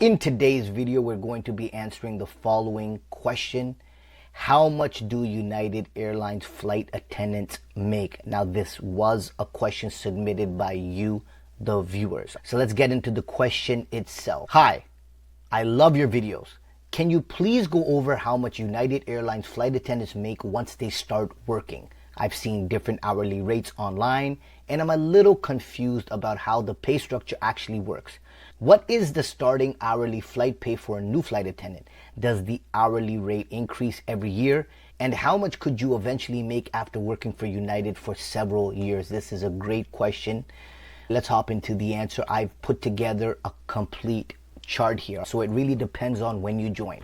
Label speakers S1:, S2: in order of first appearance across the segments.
S1: In today's video, we're going to be answering the following question. How much do United Airlines flight attendants make? Now, this was a question submitted by you, the viewers. So let's get into the question itself. Hi, I love your videos. Can you please go over how much United Airlines flight attendants make once they start working? I've seen different hourly rates online, and I'm a little confused about how the pay structure actually works. What is the starting hourly flight pay for a new flight attendant? Does the hourly rate increase every year? And how much could you eventually make after working for United for several years? This is a great question. Let's hop into the answer. I've put together a complete chart here. So it really depends on when you join.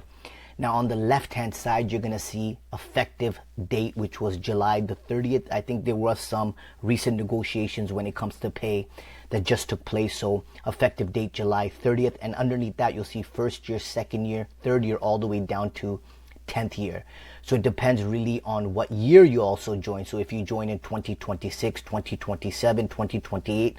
S1: Now on the left-hand side, you're going to see effective date, which was July the 30th. I think there was some recent negotiations when it comes to pay that just took place. So effective date, July 30th. And underneath that, you'll see first year, second year, third year, all the way down to 10th year. So it depends really on what year you also join. So if you join in 2026, 2027, 2028,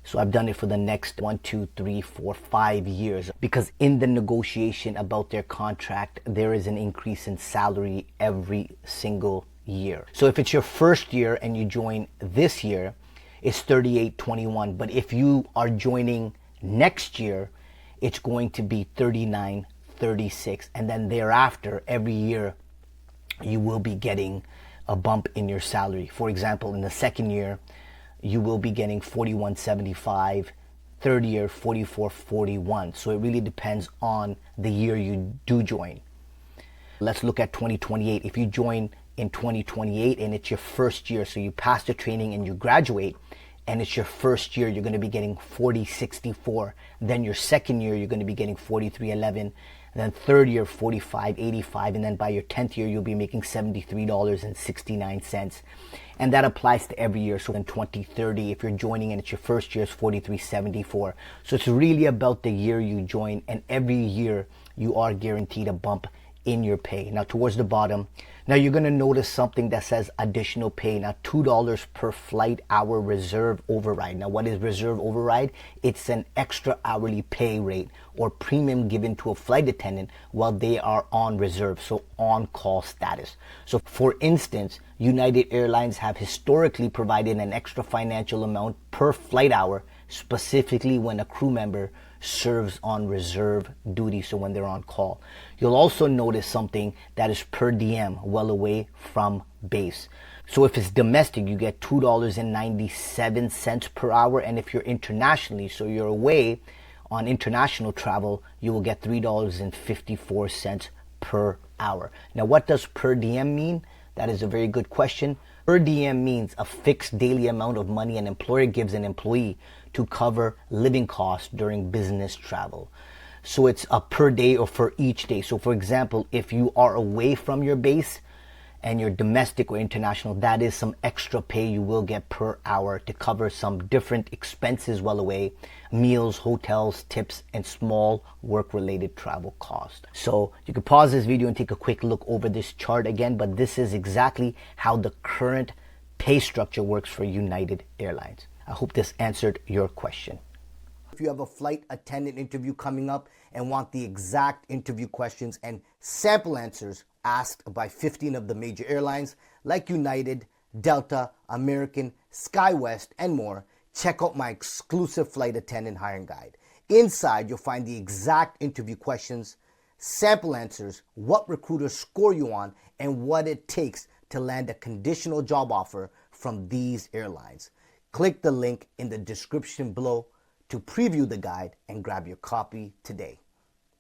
S1: so I've done it for the next 1, 2, 3, 4, 5 years, because in the negotiation about their contract, there is an increase in salary every single year. So if it's your first year and you join this year, it's 38.21. But if you are joining next year, it's going to be 39.36. And then thereafter, every year, you will be getting a bump in your salary. For example, in the second year, you will be getting 41.75, third year 44.41. So it really depends on the year you do join. Let's look at 2028. If you join in 2028 and it's your first year, so you pass the training and you graduate, and it's your first year, you're going to be getting 40.64. Then your second year, you're going to be getting 43.11. And then third year, 45.85. And then by your 10th year, you'll be making $73.69. And that applies to every year. So in 2030, if you're joining and it's your first year, it's 43.74. So it's really about the year you join, and every year you are guaranteed a bump in your pay. Now towards the bottom, now you're going to notice something that says additional pay. Now $2 per flight hour reserve override. Now what is reserve override? It's an extra hourly pay rate or premium given to a flight attendant while they are on reserve, so on call status. So for instance, United Airlines have historically provided an extra financial amount per flight hour, specifically when a crew member serves on reserve duty, so when they're on call. You'll also notice something that is per diem, well away from base. So if it's domestic, you get $2.97 per hour, and if you're internationally, so you're away on international travel, you will get $3.54 per hour. Now what does per diem mean? That is a very good question. Per diem means a fixed daily amount of money an employer gives an employee to cover living costs during business travel. So it's a per day or for each day. So for example, if you are away from your base and you're domestic or international, that is some extra pay you will get per hour to cover some different expenses while away: meals, hotels, tips, and small work-related travel costs. So you can pause this video and take a quick look over this chart again, but this is exactly how the current pay structure works for United Airlines. I hope this answered your question. If you have a flight attendant interview coming up and want the exact interview questions and sample answers asked by 15 of the major airlines like United, Delta, American, SkyWest, and more, check out my exclusive flight attendant hiring guide. Inside, you'll find the exact interview questions, sample answers, what recruiters score you on, and what it takes to land a conditional job offer from these airlines. Click the link in the description below to preview the guide and grab your copy today.